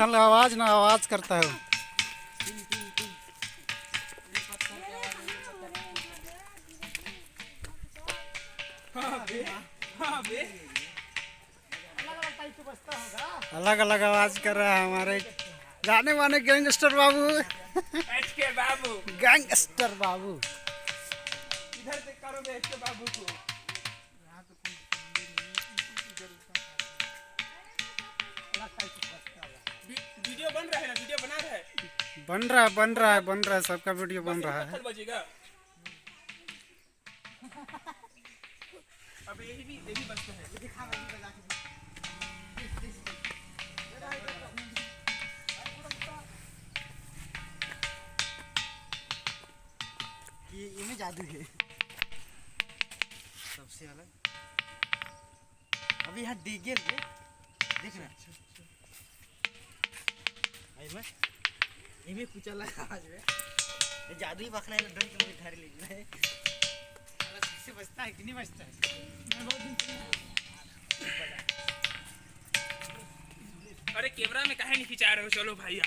खाली आवाज ना आवाज करता है। अलग अलग आवाज कर रहा है हमारे जाने माने गैंगस्टर बाबू। एचके बाबू, गैंगस्टर बाबू इधर से करो एचके बाबू को। वीडियो बन रहा है ना, वीडियो बना रहा है, बन रहा है सबका वीडियो बन रहा है। बजेगा अब यही बजता है। ये में जादू है सबसे अलग। अभी यहाँ डीगे देख रहा है इमे कुछ अलग आवाज है। जादू ही बखना है, डर के मुझे घर ले जाए। से बजता है कि नहीं बजता है? मैं बहुत दिन अरे कैमरा में काहे नहीं खिंचा रहे हो? चलो भैया